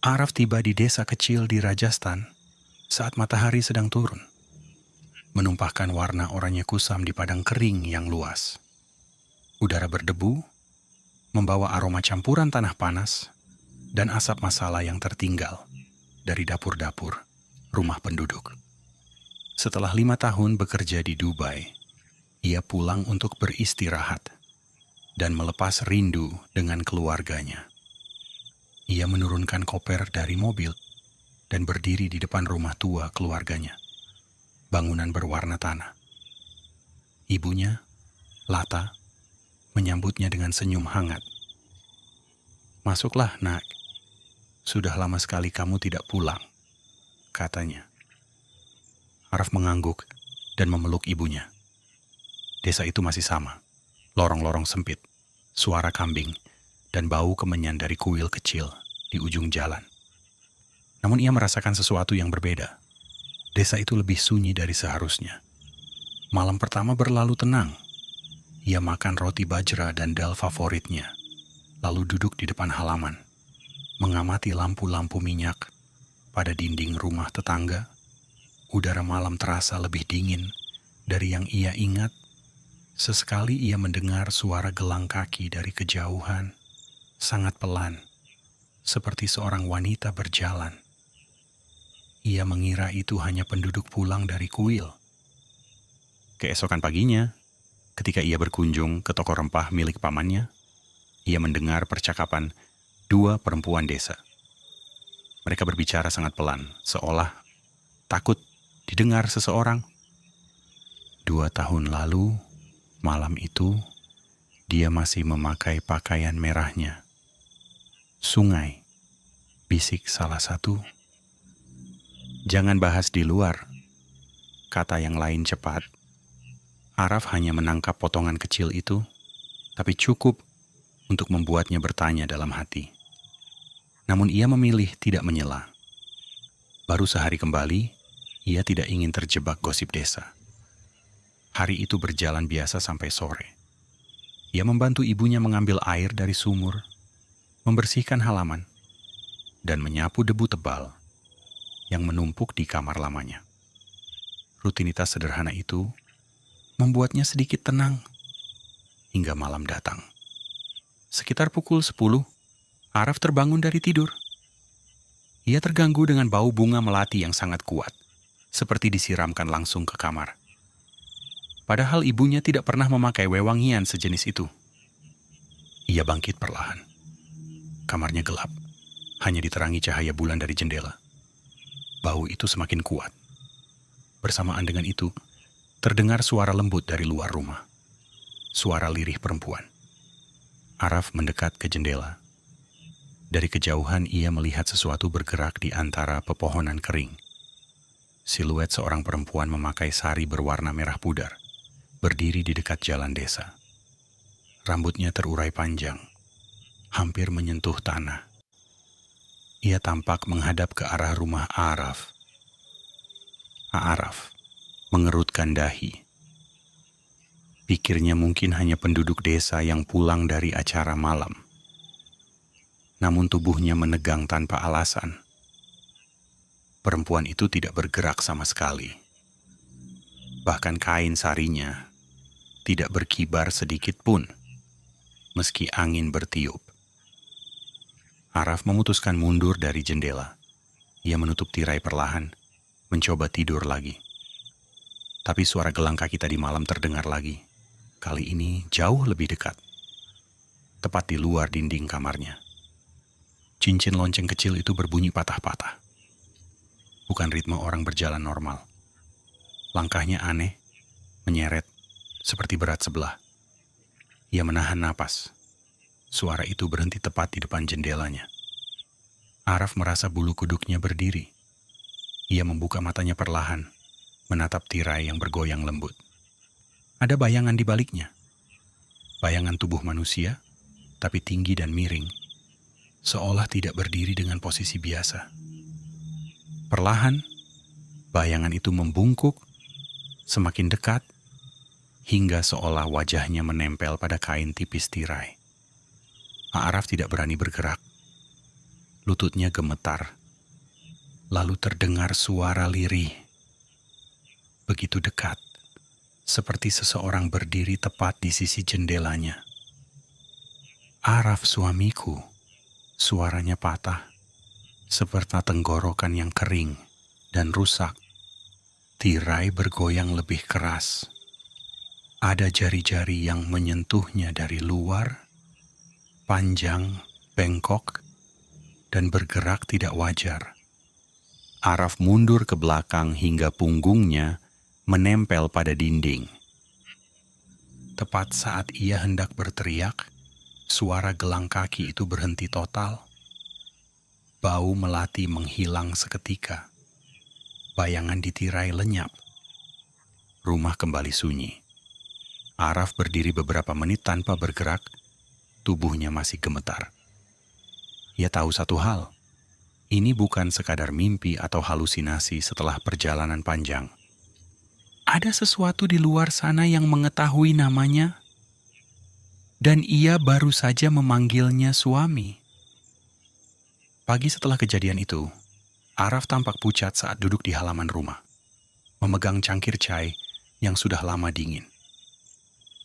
Araf tiba di desa kecil di Rajasthan saat matahari sedang turun, menumpahkan warna oranye kusam di padang kering yang luas. Udara berdebu, membawa aroma campuran tanah panas dan asap masala yang tertinggal dari dapur-dapur rumah penduduk. Setelah 5 tahun bekerja di Dubai, ia pulang untuk beristirahat dan melepas rindu dengan keluarganya. Ia menurunkan koper dari mobil dan berdiri di depan rumah tua keluarganya. Bangunan berwarna tanah. Ibunya, Lata, menyambutnya dengan senyum hangat. "Masuklah, Nak. Sudah lama sekali kamu tidak pulang," katanya. Araf mengangguk dan memeluk ibunya. Desa itu masih sama. Lorong-lorong sempit, suara kambing, dan bau kemenyan dari kuil kecil di ujung jalan. Namun ia merasakan sesuatu yang berbeda. Desa itu lebih sunyi dari seharusnya. Malam pertama berlalu tenang. Ia makan roti bajra dan dal favoritnya, lalu duduk di depan halaman, mengamati lampu-lampu minyak pada dinding rumah tetangga. Udara malam terasa lebih dingin dari yang ia ingat. Sesekali ia mendengar suara gelang kaki dari kejauhan, sangat pelan, seperti seorang wanita berjalan. Ia mengira itu hanya penduduk pulang dari kuil. Keesokan paginya, ketika ia berkunjung ke toko rempah milik pamannya, ia mendengar percakapan 2 perempuan desa. Mereka berbicara sangat pelan, seolah takut didengar seseorang. 2 tahun lalu, malam itu, dia masih memakai pakaian merahnya. "Sungai," bisik salah satu. "Jangan bahas di luar," kata yang lain cepat. Araf hanya menangkap potongan kecil itu, tapi cukup untuk membuatnya bertanya dalam hati. Namun ia memilih tidak menyela. Baru sehari kembali, ia tidak ingin terjebak gosip desa. Hari itu berjalan biasa sampai sore. Ia membantu ibunya mengambil air dari sumur, membersihkan halaman, dan menyapu debu tebal yang menumpuk di kamar lamanya. Rutinitas sederhana itu membuatnya sedikit tenang hingga malam datang. Sekitar pukul 10, Araf terbangun dari tidur. Ia terganggu dengan bau bunga melati yang sangat kuat, seperti disiramkan langsung ke kamar. Padahal ibunya tidak pernah memakai wewangian sejenis itu. Ia bangkit perlahan. Kamarnya gelap, hanya diterangi cahaya bulan dari jendela. Bau itu semakin kuat. Bersamaan dengan itu, terdengar suara lembut dari luar rumah. Suara lirih perempuan. Araf mendekat ke jendela. Dari kejauhan ia melihat sesuatu bergerak di antara pepohonan kering. Siluet seorang perempuan memakai sari berwarna merah pudar, berdiri di dekat jalan desa. Rambutnya terurai panjang, hampir menyentuh tanah. Ia tampak menghadap ke arah rumah Araf. Araf mengerutkan dahi. Pikirnya mungkin hanya penduduk desa yang pulang dari acara malam. Namun tubuhnya menegang tanpa alasan. Perempuan itu tidak bergerak sama sekali. Bahkan kain sarinya tidak berkibar sedikit pun, meski angin bertiup. Araf memutuskan mundur dari jendela. Ia menutup tirai perlahan, mencoba tidur lagi. Tapi suara gelang kaki tadi malam terdengar lagi. Kali ini jauh lebih dekat. Tepat di luar dinding kamarnya. Cincin lonceng kecil itu berbunyi patah-patah. Bukan ritme orang berjalan normal. Langkahnya aneh, menyeret, seperti berat sebelah. Ia menahan napas. Suara itu berhenti tepat di depan jendelanya. Araf merasa bulu kuduknya berdiri. Ia membuka matanya perlahan, menatap tirai yang bergoyang lembut. Ada bayangan di baliknya. Bayangan tubuh manusia, tapi tinggi dan miring. Seolah tidak berdiri dengan posisi biasa. Perlahan, bayangan itu membungkuk, semakin dekat, hingga seolah wajahnya menempel pada kain tipis tirai. Araf tidak berani bergerak. Lututnya gemetar. Lalu terdengar suara lirih. Begitu dekat, seperti seseorang berdiri tepat di sisi jendelanya. Araf, suamiku. Suaranya patah, seperti tenggorokan yang kering dan rusak. Tirai bergoyang lebih keras. Ada jari-jari yang menyentuhnya dari luar, panjang, bengkok, dan bergerak tidak wajar. Araf mundur ke belakang hingga punggungnya menempel pada dinding. Tepat saat ia hendak berteriak, suara gelang kaki itu berhenti total. Bau melati menghilang seketika. Bayangan di tirai lenyap. Rumah kembali sunyi. Araf berdiri beberapa menit tanpa bergerak, tubuhnya masih gemetar. Ia tahu satu hal, ini bukan sekadar mimpi atau halusinasi setelah perjalanan panjang. Ada sesuatu di luar sana yang mengetahui namanya, dan ia baru saja memanggilnya suami. Pagi setelah kejadian itu, Araf tampak pucat saat duduk di halaman rumah, memegang cangkir cai yang sudah lama dingin.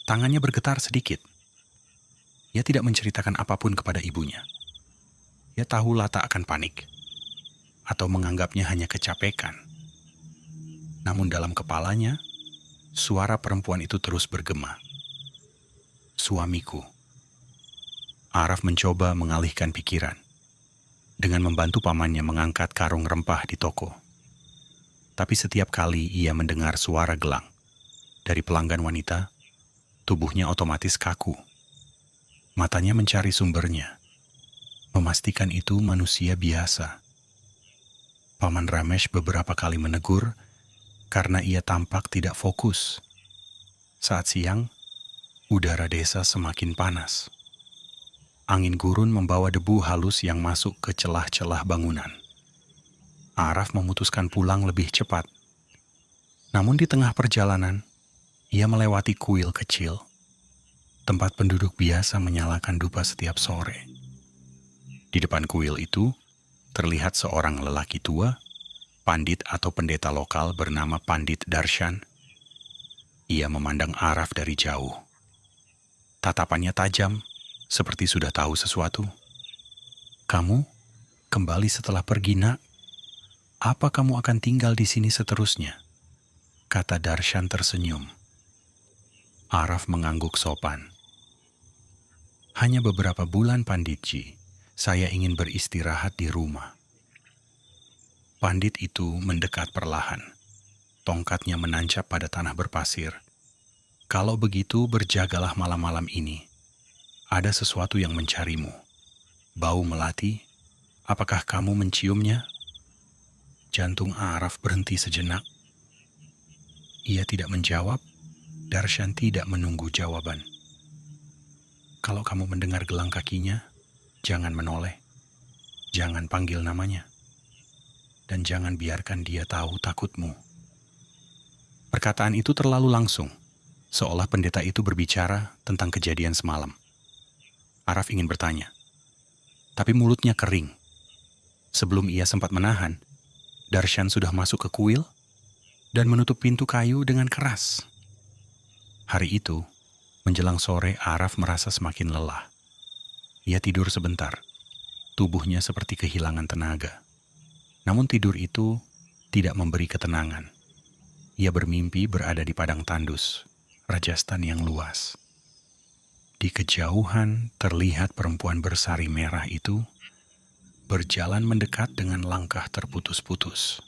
Tangannya bergetar sedikit. Ia tidak menceritakan apapun kepada ibunya. Ia tahu Lata akan panik, atau menganggapnya hanya kecapekan. Namun dalam kepalanya, suara perempuan itu terus bergema. Suamiku. Araf mencoba mengalihkan pikiran dengan membantu pamannya mengangkat karung rempah di toko. Tapi setiap kali ia mendengar suara gelang dari pelanggan wanita, tubuhnya otomatis kaku. Matanya mencari sumbernya, memastikan itu manusia biasa. Paman Ramesh beberapa kali menegur karena ia tampak tidak fokus. Saat siang, udara desa semakin panas. Angin gurun membawa debu halus yang masuk ke celah-celah bangunan. Araf memutuskan pulang lebih cepat. Namun di tengah perjalanan, ia melewati kuil kecil, tempat penduduk biasa menyalakan dupa setiap sore. Di depan kuil itu, terlihat seorang lelaki tua, pandit atau pendeta lokal bernama Pandit Darshan. Ia memandang Araf dari jauh. Tatapannya tajam, seperti sudah tahu sesuatu. Kamu kembali setelah pergi, nak? Apa kamu akan tinggal di sini seterusnya? Kata Darshan tersenyum. Araf mengangguk sopan. Hanya beberapa bulan, Panditji. Saya ingin beristirahat di rumah. Pandit itu mendekat perlahan. Tongkatnya menancap pada tanah berpasir. Kalau begitu, berjagalah malam-malam ini. Ada sesuatu yang mencarimu. Bau melati. Apakah kamu menciumnya? Jantung Araf berhenti sejenak. Ia tidak menjawab. Darshan tidak menunggu jawaban. Kalau kamu mendengar gelang kakinya, jangan menoleh, jangan panggil namanya, dan jangan biarkan dia tahu takutmu. Perkataan itu terlalu langsung, seolah pendeta itu berbicara tentang kejadian semalam. Araf ingin bertanya, tapi mulutnya kering. Sebelum ia sempat menahan, Darshan sudah masuk ke kuil dan menutup pintu kayu dengan keras. Hari itu, menjelang sore, Araf merasa semakin lelah. Ia tidur sebentar, tubuhnya seperti kehilangan tenaga. Namun tidur itu tidak memberi ketenangan. Ia bermimpi berada di padang tandus, Rajasthan yang luas. Di kejauhan terlihat perempuan bersari merah itu berjalan mendekat dengan langkah terputus-putus.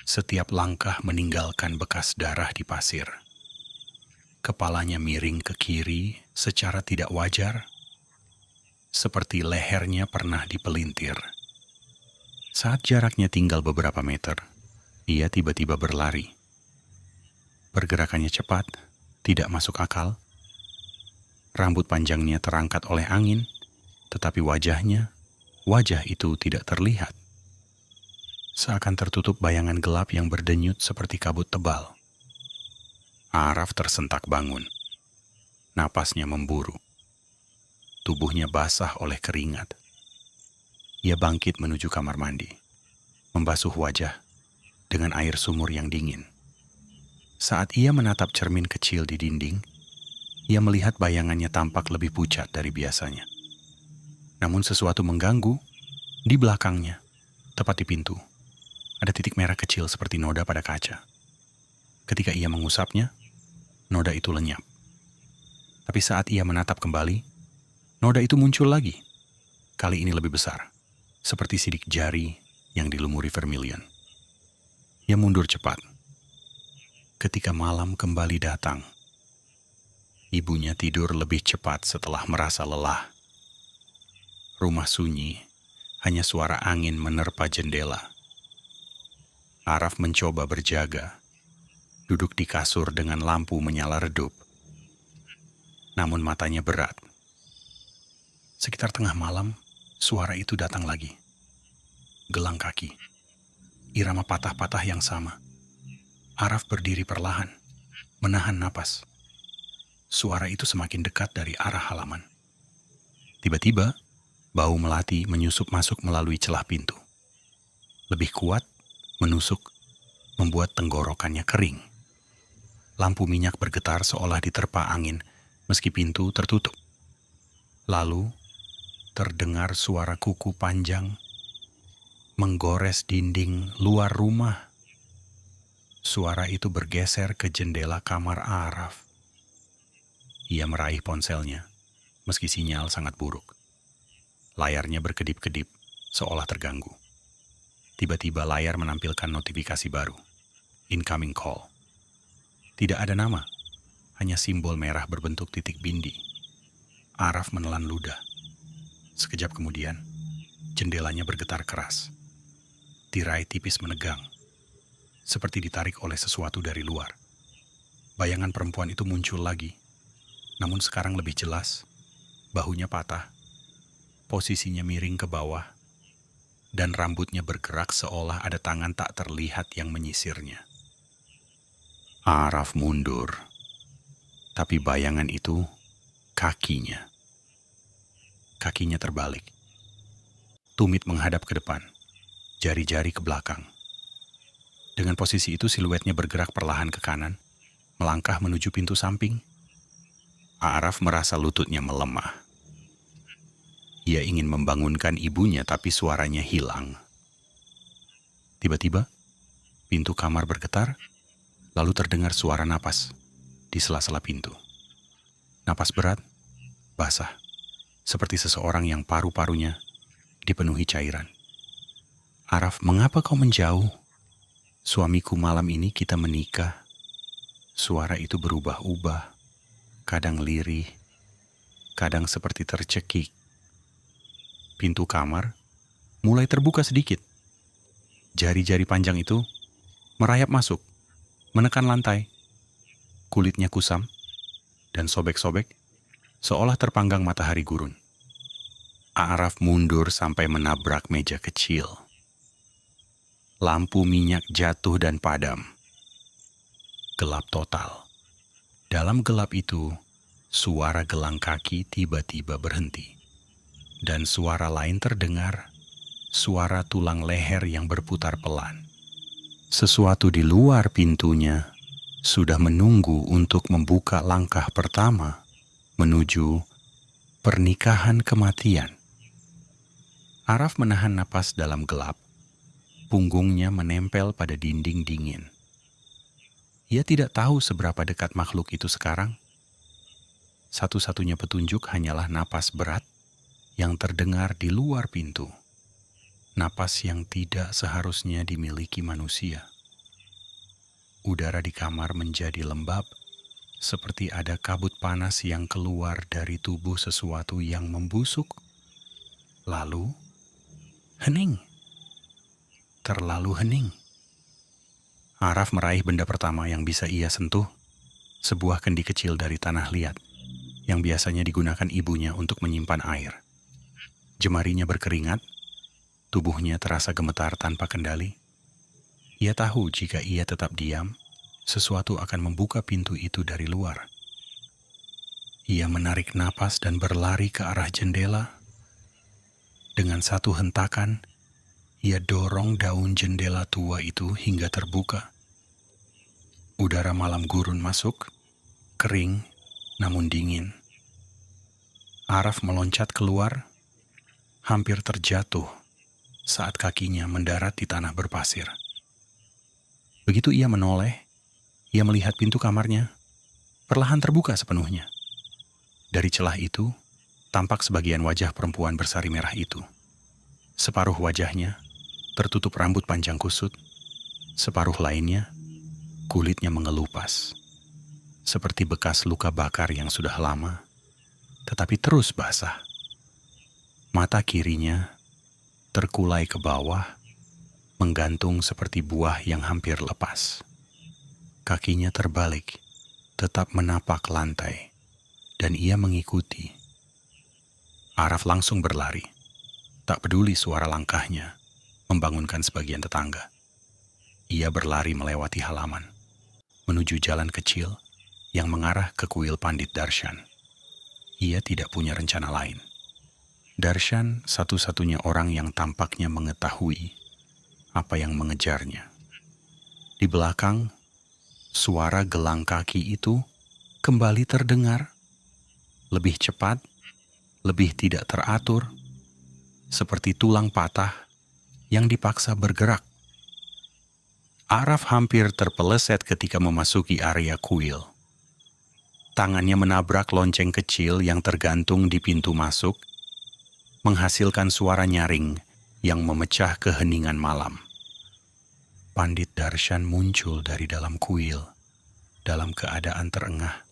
Setiap langkah meninggalkan bekas darah di pasir. Kepalanya miring ke kiri secara tidak wajar, seperti lehernya pernah dipelintir. Saat jaraknya tinggal beberapa meter, ia tiba-tiba berlari. Pergerakannya cepat, tidak masuk akal. Rambut panjangnya terangkat oleh angin, tetapi wajah itu tidak terlihat. Seakan tertutup bayangan gelap yang berdenyut seperti kabut tebal. Araf tersentak bangun. Napasnya memburu. Tubuhnya basah oleh keringat. Ia bangkit menuju kamar mandi, membasuh wajah dengan air sumur yang dingin. Saat ia menatap cermin kecil di dinding, ia melihat bayangannya tampak lebih pucat dari biasanya. Namun sesuatu mengganggu di belakangnya, tepat di pintu. Ada titik merah kecil seperti noda pada kaca. Ketika ia mengusapnya, noda itu lenyap. Tapi saat ia menatap kembali, noda itu muncul lagi. Kali ini lebih besar, seperti sidik jari yang dilumuri vermilion. Ia mundur cepat. Ketika malam kembali datang, ibunya tidur lebih cepat setelah merasa lelah. Rumah sunyi, hanya suara angin menerpa jendela. Araf mencoba berjaga, duduk di kasur dengan lampu menyala redup. Namun matanya berat. Sekitar tengah malam, suara itu datang lagi. Gelang kaki, irama patah-patah yang sama. Araf berdiri perlahan, menahan napas. Suara itu semakin dekat dari arah halaman. Tiba-tiba, bau melati menyusup masuk melalui celah pintu. Lebih kuat, menusuk, membuat tenggorokannya kering. Lampu minyak bergetar seolah diterpa angin meski pintu tertutup. Lalu, terdengar suara kuku panjang menggores dinding luar rumah. Suara itu bergeser ke jendela kamar Araf. Ia meraih ponselnya, meski sinyal sangat buruk. Layarnya berkedip-kedip, seolah terganggu. Tiba-tiba layar menampilkan notifikasi baru. Incoming call. Tidak ada nama, hanya simbol merah berbentuk titik bindi. Araf menelan ludah. Sekejap kemudian, jendelanya bergetar keras. Tirai tipis menegang, seperti ditarik oleh sesuatu dari luar. Bayangan perempuan itu muncul lagi, namun sekarang lebih jelas. Bahunya patah, posisinya miring ke bawah, dan rambutnya bergerak seolah ada tangan tak terlihat yang menyisirnya. Araf mundur, tapi bayangan itu kakinya. Kakinya terbalik. Tumit menghadap ke depan, jari-jari ke belakang. Dengan posisi itu siluetnya bergerak perlahan ke kanan, melangkah menuju pintu samping. Araf merasa lututnya melemah. Ia ingin membangunkan ibunya tapi suaranya hilang. Tiba-tiba, pintu kamar bergetar, lalu terdengar suara napas di sela-sela pintu. Napas berat, basah, seperti seseorang yang paru-parunya dipenuhi cairan. Araf, mengapa kau menjauh? Suamiku, malam ini kita menikah. Suara itu berubah-ubah, kadang lirih, kadang seperti tercekik. Pintu kamar mulai terbuka sedikit. Jari-jari panjang itu merayap masuk, menekan lantai. Kulitnya kusam dan sobek-sobek, seolah terpanggang matahari gurun. Araf mundur sampai menabrak meja kecil. Lampu minyak jatuh dan padam. Gelap total. Dalam gelap itu, suara gelang kaki tiba-tiba berhenti. Dan suara lain terdengar, suara tulang leher yang berputar pelan. Sesuatu di luar pintunya sudah menunggu untuk membuka langkah pertama menuju pernikahan kematian. Araf menahan napas dalam gelap. Punggungnya menempel pada dinding dingin. Ia tidak tahu seberapa dekat makhluk itu sekarang. Satu-satunya petunjuk hanyalah napas berat yang terdengar di luar pintu. Napas yang tidak seharusnya dimiliki manusia. Udara di kamar menjadi lembab, seperti ada kabut panas yang keluar dari tubuh sesuatu yang membusuk. Lalu, hening. Terlalu hening. Araf meraih benda pertama yang bisa ia sentuh, sebuah kendi kecil dari tanah liat, yang biasanya digunakan ibunya untuk menyimpan air. Jemarinya berkeringat, tubuhnya terasa gemetar tanpa kendali. Ia tahu jika ia tetap diam, sesuatu akan membuka pintu itu dari luar. Ia menarik napas dan berlari ke arah jendela. Dengan satu hentakan, ia dorong daun jendela tua itu hingga terbuka. Udara malam gurun masuk, kering namun dingin. Araf meloncat keluar, hampir terjatuh saat kakinya mendarat di tanah berpasir. Begitu ia menoleh, ia melihat pintu kamarnya perlahan terbuka sepenuhnya. Dari celah itu, tampak sebagian wajah perempuan bersari merah itu. Separuh wajahnya tertutup rambut panjang kusut, separuh lainnya kulitnya mengelupas, seperti bekas luka bakar yang sudah lama, tetapi terus basah. Mata kirinya terkulai ke bawah, menggantung seperti buah yang hampir lepas. Kakinya terbalik, tetap menapak lantai, dan ia mengikuti. Araf langsung berlari, tak peduli suara langkahnya membangunkan sebagian tetangga. Ia berlari melewati halaman, menuju jalan kecil yang mengarah ke kuil Pandit Darshan. Ia tidak punya rencana lain. Darshan satu-satunya orang yang tampaknya mengetahui apa yang mengejarnya. Di belakang, suara gelang kaki itu kembali terdengar, lebih cepat, lebih tidak teratur, seperti tulang patah yang dipaksa bergerak. Araf hampir terpeleset ketika memasuki area kuil. Tangannya menabrak lonceng kecil yang tergantung di pintu masuk, menghasilkan suara nyaring yang memecah keheningan malam. Pandit Darshan muncul dari dalam kuil, dalam keadaan terengah,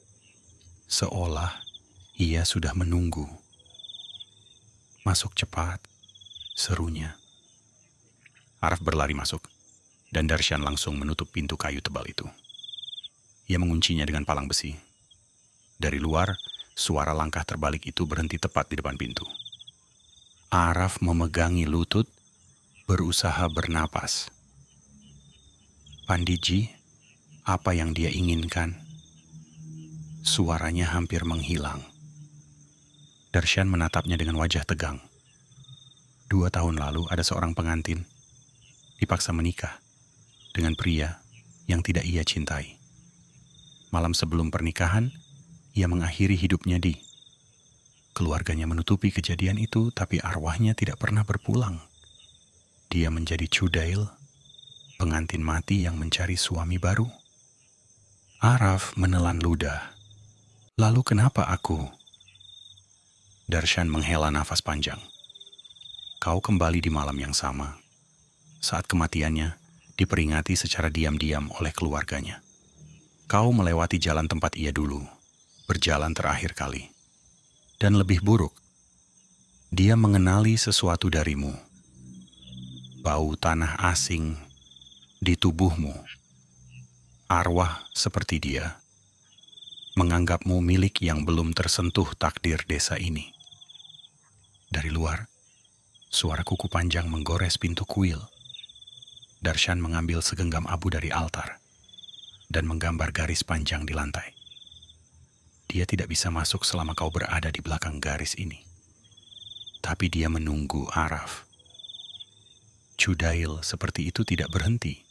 seolah ia sudah menunggu. "Masuk cepat," serunya. Araf berlari masuk, dan Darshan langsung menutup pintu kayu tebal itu. Ia menguncinya dengan palang besi. Dari luar, suara langkah terbalik itu berhenti tepat di depan pintu. Araf memegangi lutut, berusaha bernapas. "Panditji, apa yang dia inginkan?" Suaranya hampir menghilang. Darshan menatapnya dengan wajah tegang. 2 tahun lalu ada seorang pengantin dipaksa menikah dengan pria yang tidak ia cintai. Malam sebelum pernikahan, ia mengakhiri hidupnya di... Keluarganya menutupi kejadian itu, tapi arwahnya tidak pernah berpulang. Dia menjadi Chudail, pengantin mati yang mencari suami baru. Araf menelan ludah. "Lalu kenapa aku?" Darshan menghela nafas panjang. "Kau kembali di malam yang sama, saat kematiannya diperingati secara diam-diam oleh keluarganya. Kau melewati jalan tempat ia dulu, berjalan terakhir kali. Dan lebih buruk, dia mengenali sesuatu darimu. Bau tanah asing di tubuhmu. Arwah seperti dia menganggapmu milik yang belum tersentuh takdir desa ini." Dari luar, suara kuku panjang menggores pintu kuil. Darshan mengambil segenggam abu dari altar dan menggambar garis panjang di lantai. "Dia tidak bisa masuk selama kau berada di belakang garis ini." Tapi dia menunggu, Araf. Chudail seperti itu tidak berhenti.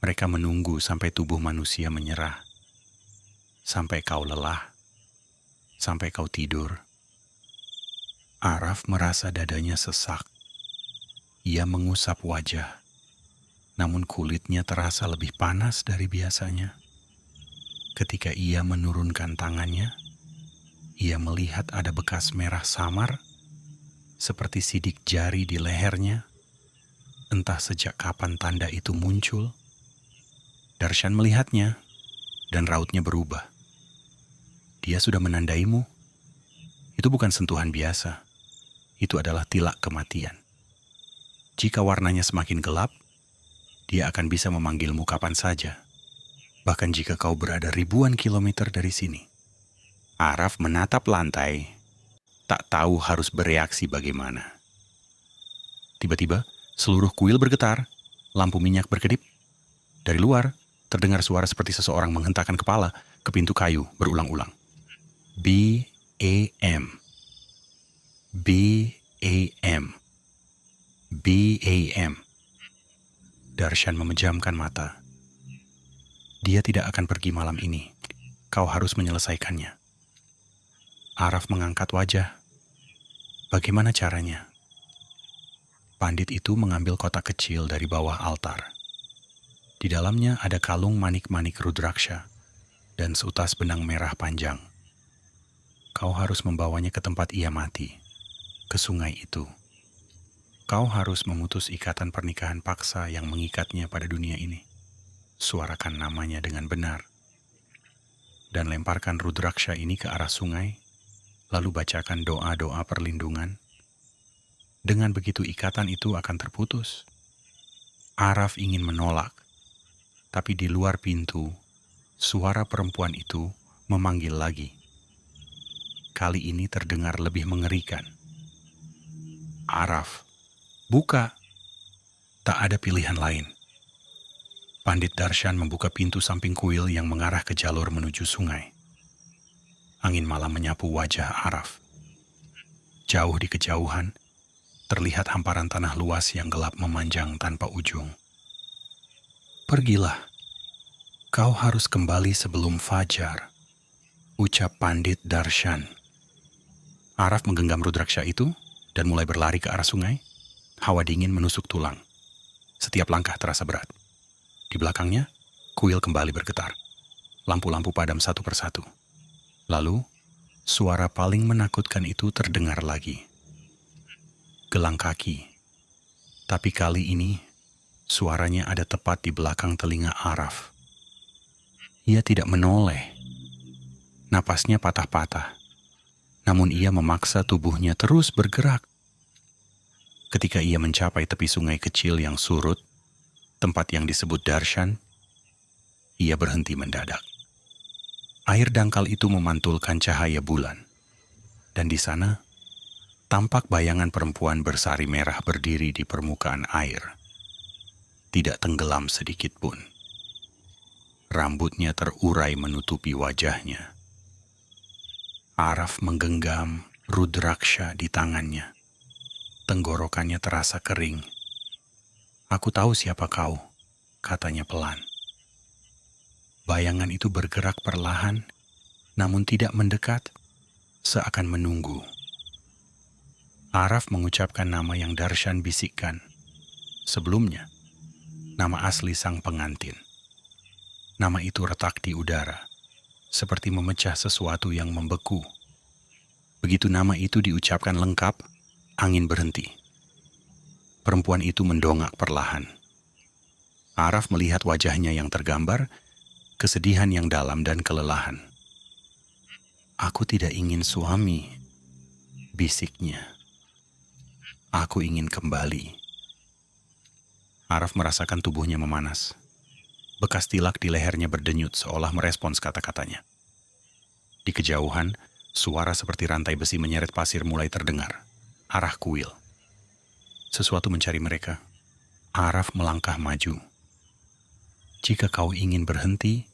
Mereka menunggu sampai tubuh manusia menyerah, sampai kau lelah, sampai kau tidur. Araf merasa dadanya sesak. Ia mengusap wajah, namun kulitnya terasa lebih panas dari biasanya. Ketika ia menurunkan tangannya, ia melihat ada bekas merah samar, seperti sidik jari di lehernya. Entah sejak kapan tanda itu muncul. Darshan melihatnya, dan rautnya berubah. "Dia sudah menandaimu. Itu bukan sentuhan biasa. Itu adalah tilak kematian. Jika warnanya semakin gelap, dia akan bisa memanggilmu kapan saja. Bahkan jika kau berada ribuan kilometer dari sini." Araf menatap lantai, tak tahu harus bereaksi bagaimana. Tiba-tiba, seluruh kuil bergetar, lampu minyak berkedip. Dari luar, terdengar suara seperti seseorang menghentakkan kepala ke pintu kayu berulang-ulang. "B.A.M. B.A.M. B.A.M. Darshan memejamkan mata. Dia tidak akan pergi malam ini. Kau harus menyelesaikannya. Araf mengangkat wajah. Bagaimana caranya? Pandit itu mengambil kotak kecil dari bawah altar. Di dalamnya ada kalung manik-manik rudraksha dan seutas benang merah panjang. Kau harus membawanya ke tempat ia mati, ke sungai itu. Kau harus memutus ikatan pernikahan paksa yang mengikatnya pada dunia ini. Suarakan namanya dengan benar. Dan lemparkan rudraksha ini ke arah sungai, lalu bacakan doa-doa perlindungan. Dengan begitu ikatan itu akan terputus. Araf ingin menolak, tapi di luar pintu, suara perempuan itu memanggil lagi. Kali ini terdengar lebih mengerikan. Araf, buka. Tak ada pilihan lain. Pandit Darshan membuka pintu samping kuil yang mengarah ke jalur menuju sungai. Angin malam menyapu wajah Araf. Jauh di kejauhan, terlihat hamparan tanah luas yang gelap memanjang tanpa ujung. Pergilah, kau harus kembali sebelum fajar, ucap Pandit Darshan. Araf menggenggam rudraksha itu dan mulai berlari ke arah sungai. Hawa dingin menusuk tulang. Setiap langkah terasa berat. Di belakangnya, kuil kembali bergetar. Lampu-lampu padam satu persatu. Lalu, suara paling menakutkan itu terdengar lagi. Gelang kaki. Tapi kali ini, suaranya ada tepat di belakang telinga Araf. Ia tidak menoleh. Napasnya patah-patah. Namun ia memaksa tubuhnya terus bergerak. Ketika ia mencapai tepi sungai kecil yang surut, tempat yang disebut Darshan, ia berhenti mendadak. Air dangkal itu memantulkan cahaya bulan. Dan di sana, tampak bayangan perempuan bersari merah berdiri di permukaan air. Tidak tenggelam sedikit pun. Rambutnya terurai menutupi wajahnya. Araf menggenggam rudraksha di tangannya. Tenggorokannya terasa kering. Aku tahu siapa kau, katanya pelan. Bayangan itu bergerak perlahan, namun tidak mendekat, seakan menunggu. Araf mengucapkan nama yang Darshan bisikkan. Sebelumnya, nama asli sang pengantin. Nama itu retak di udara, seperti memecah sesuatu yang membeku. Begitu nama itu diucapkan lengkap, angin berhenti. Perempuan itu mendongak perlahan. Araf melihat wajahnya yang tergambar, kesedihan yang dalam dan kelelahan. Aku tidak ingin suami, bisiknya. Aku ingin kembali. Araf merasakan tubuhnya memanas. Bekas tilak di lehernya berdenyut seolah merespons kata-katanya. Di kejauhan, suara seperti rantai besi menyeret pasir mulai terdengar. Arah kuil. Sesuatu mencari mereka. Araf melangkah maju. Jika kau ingin berhenti,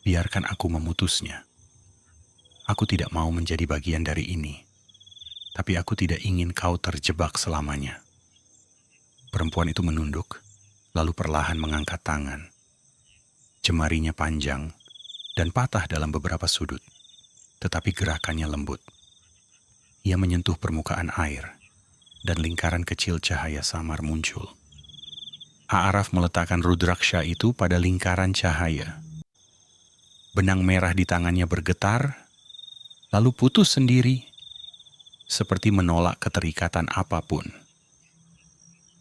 biarkan aku memutusnya. Aku tidak mau menjadi bagian dari ini. Tapi aku tidak ingin kau terjebak selamanya. Perempuan itu menunduk, lalu perlahan mengangkat tangan. Jemarinya panjang dan patah dalam beberapa sudut, tetapi gerakannya lembut. Ia menyentuh permukaan air, dan lingkaran kecil cahaya samar muncul. Araf meletakkan rudraksha itu pada lingkaran cahaya. Benang merah di tangannya bergetar, lalu putus sendiri, seperti menolak keterikatan apapun.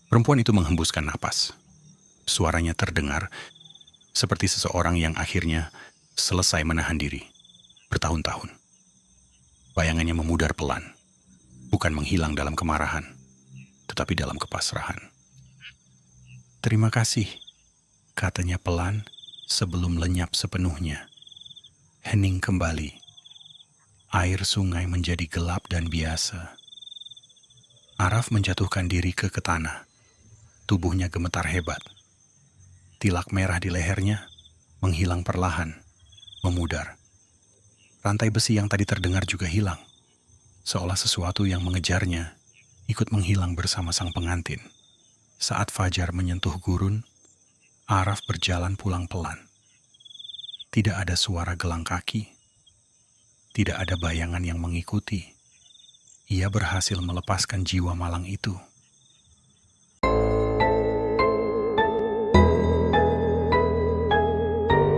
Perempuan itu menghembuskan napas. Suaranya terdengar seperti seseorang yang akhirnya selesai menahan diri bertahun-tahun. Bayangannya memudar pelan, bukan menghilang dalam kemarahan, tetapi dalam kepasrahan. Terima kasih, katanya pelan sebelum lenyap sepenuhnya. Hening kembali. Air sungai menjadi gelap dan biasa. Araf menjatuhkan diri ke tanah. Tubuhnya gemetar hebat. Tilak merah di lehernya menghilang perlahan, memudar. Rantai besi yang tadi terdengar juga hilang, seolah sesuatu yang mengejarnya ikut menghilang bersama sang pengantin. Saat fajar menyentuh gurun, Araf berjalan pulang pelan. Tidak ada suara gelang kaki, tidak ada bayangan yang mengikuti. Ia berhasil melepaskan jiwa malang itu